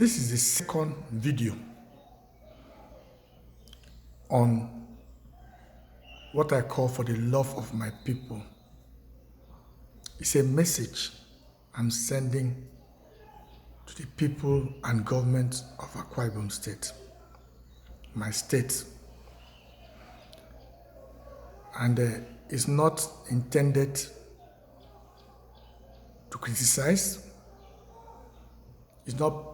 This is the second video on what I call for the love of my people. It's a message I'm sending to the people and government of Akwa Ibom State, my state. And it's not intended to criticize. It's not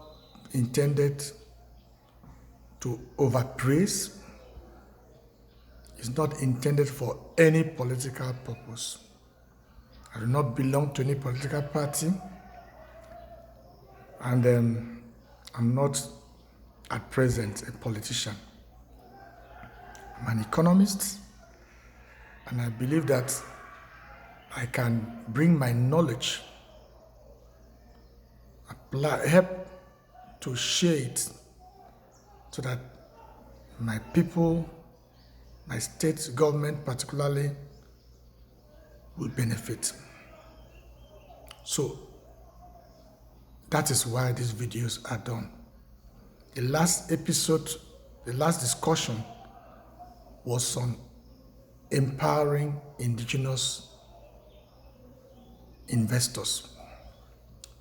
intended to overpraise. It's not intended for any political purpose. I do not belong to any political party, and I'm not at present a politician. I'm an economist, and I believe that I can bring my knowledge, help to share it so that my people, my state government particularly, will benefit. So that is why these videos are done. The last episode, the last discussion was on empowering indigenous investors.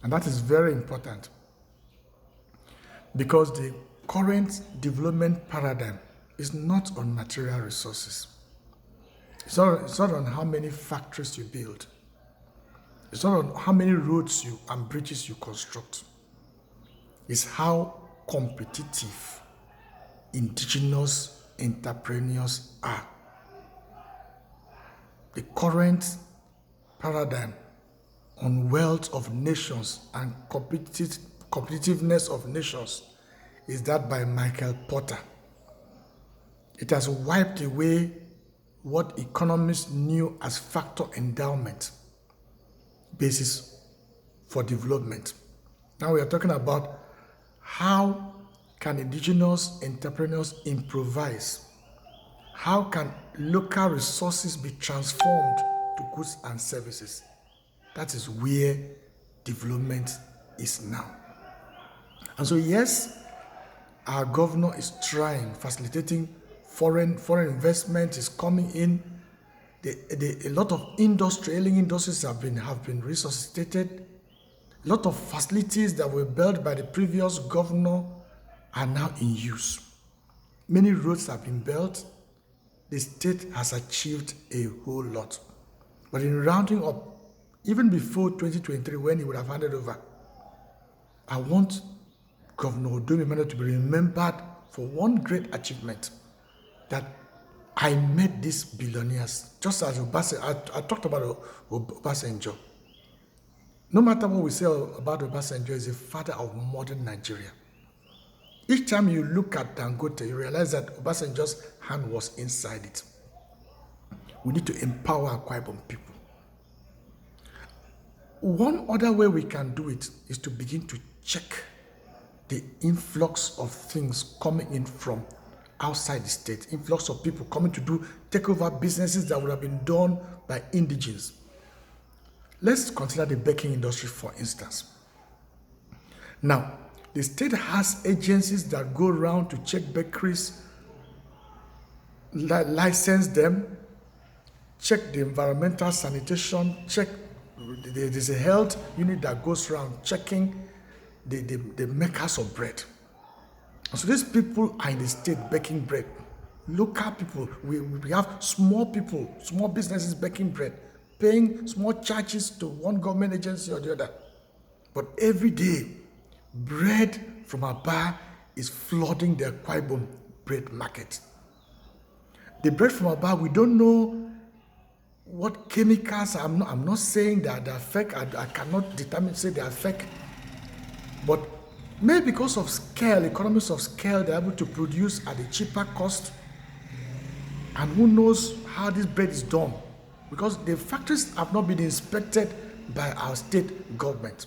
And that is very important because the current development paradigm is not on material resources. It's not on how many factories you build. It's not on how many roads and bridges you construct. It's how competitive indigenous entrepreneurs are. The current paradigm on wealth of nations and competitiveness of nations is that by Michael Porter. It has wiped away what economists knew as factor endowment basis for development. Now we are talking about how can indigenous entrepreneurs improvise? How can local resources be transformed to goods and services? That is where development is now. And so yes, our governor is trying, facilitating foreign investment is coming in. A lot of ailing industries have been resuscitated. A lot of facilities that were built by the previous governor are now in use. Many roads have been built. The state has achieved a whole lot. But in rounding up, even before 2023, when he would have handed over, I want Governor Odomimano to be remembered for one great achievement, that I met these billionaires, just as I talked about Obasanjo. No matter what we say about Obasanjo, he's a father of modern Nigeria. Each time you look at Dangote, you realize that Obasanjo's hand was inside it. We need to empower Akwa Ibom people. One other way we can do it is to begin to check the influx of things coming in from outside the state, influx of people coming to take over businesses that would have been done by indigenes. Let's consider the baking industry, for instance. Now, the state has agencies that go around to check bakeries, license them, check the environmental sanitation, there's a health unit that goes around checking the makers of bread. And so these people are in the state baking bread. Local people, we have small people, small businesses baking bread, paying small charges to one government agency or the other. But every day, bread from Aba is flooding the Akwa Ibom bread market. The bread from Aba, we don't know what chemicals. I'm not saying that they are fake. I cannot say they are fake. But maybe because of scale, economies of scale, they're able to produce at a cheaper cost. And who knows how this bread is done? Because the factories have not been inspected by our state government.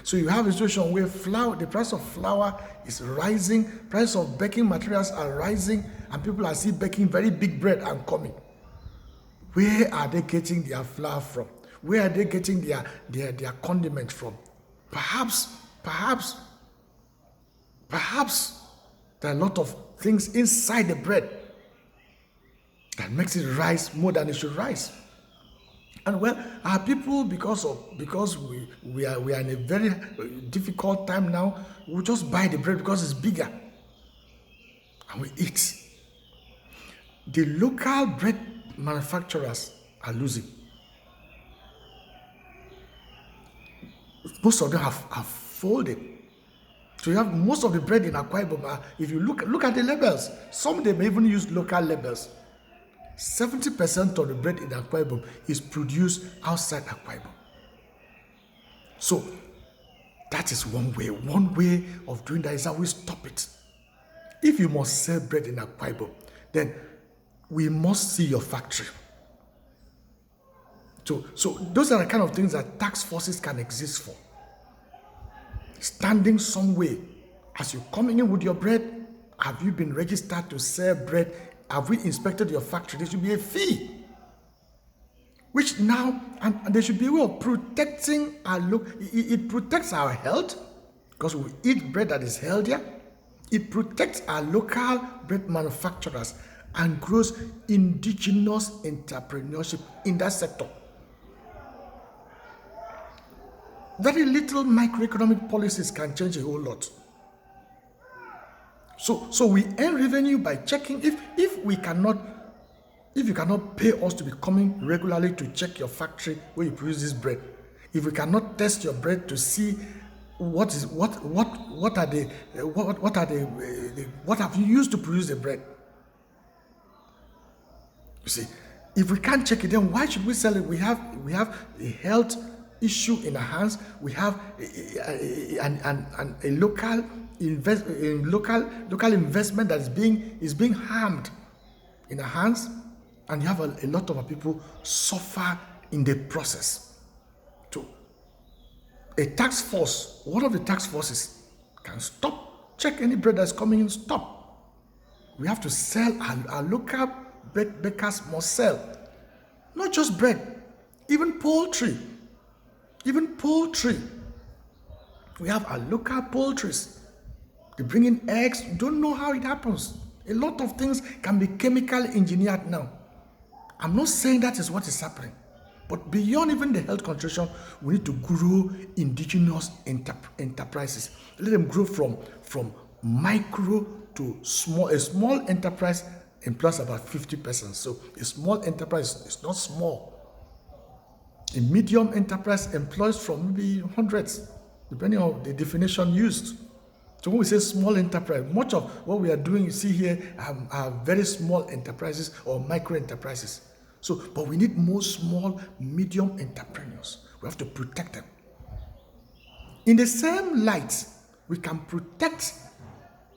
So you have a situation where the price of flour is rising, price of baking materials are rising, and people are still baking very big bread and coming. Where are they getting their flour from? Where are they getting their condiment from? Perhaps Perhaps there are a lot of things inside the bread that makes it rise more than it should rise. And well, our people, because we are in a very difficult time now, we just buy the bread because it's bigger, and we eat. The local bread manufacturers are losing. Most of them have folded. So you have most of the bread in Akwa Ibom. If you look at the labels, some of them even use local labels. 70% of the bread in Akwa Ibom is produced outside Akwa Ibom. So that is one way. One way of doing that is that we stop it. If you must sell bread in Akwa Ibom, then we must see your factory. So those are the kind of things that tax forces can exist for. Standing some way. As you're coming in with your bread, have you been registered to sell bread? Have we inspected your factory? There should be a fee. Which now, and there should be a way of protecting our look. It protects our health because we eat bread that is healthier. It protects our local bread manufacturers and grows indigenous entrepreneurship in that sector. Very little microeconomic policies can change a whole lot. So we earn revenue by checking. If you cannot pay us to be coming regularly to check your factory where you produce this bread, if we cannot test your bread to see what have you used to produce the bread, you see, if we can't check it, then why should we sell it? We have a health issue in our hands. We have a local investment that is being harmed in our hands, and you have a lot of our people suffer in the process. So a tax force, one of the tax forces, can stop, check any bread that's coming in, stop. We have to sell. Our local bread bakers must sell, not just bread, even poultry. We have our local poultries. They bring in eggs. Don't know how it happens. A lot of things can be chemical engineered now. I'm not saying that is what is happening, but beyond even the health consideration, we need to grow indigenous enterprises. Let them grow from micro to small. A small enterprise employs about 50 persons. So a small enterprise is not small. A medium enterprise employs from maybe hundreds, depending on the definition used. So when we say small enterprise, much of what we are doing, you see here, are very small enterprises or micro enterprises. So, but we need more small, medium entrepreneurs. We have to protect them. In the same light, we can protect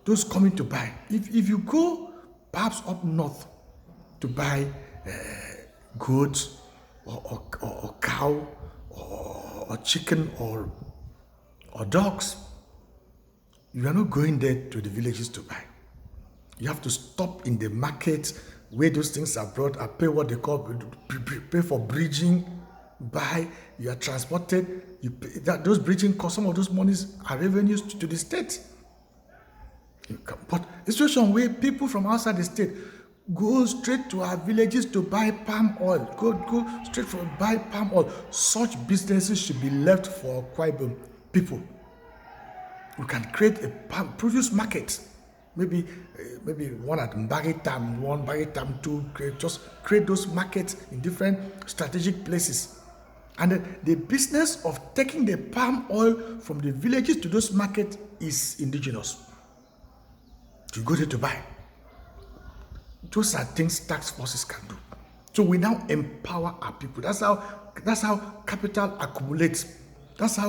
those coming to buy. If you go perhaps up north to buy goods, or cow, or chicken, or dogs, you are not going there to the villages to buy. You have to stop in the market where those things are brought and pay what they call pay for bridging. Buy, you are transported. You pay, those bridging costs, some of those monies are revenues to the state. But a situation where people from outside the state go straight to our villages to buy palm oil. Go straight for buy palm oil. Such businesses should be left for Akwa Ibom people. We can create a palm produce market. Maybe one at Mbagitam 1, Mbagitam 2. Just create those markets in different strategic places. And the business of taking the palm oil from the villages to those markets is indigenous. You go there to buy. Those are things tax forces can do. So we now empower our people. That's how capital accumulates. That's how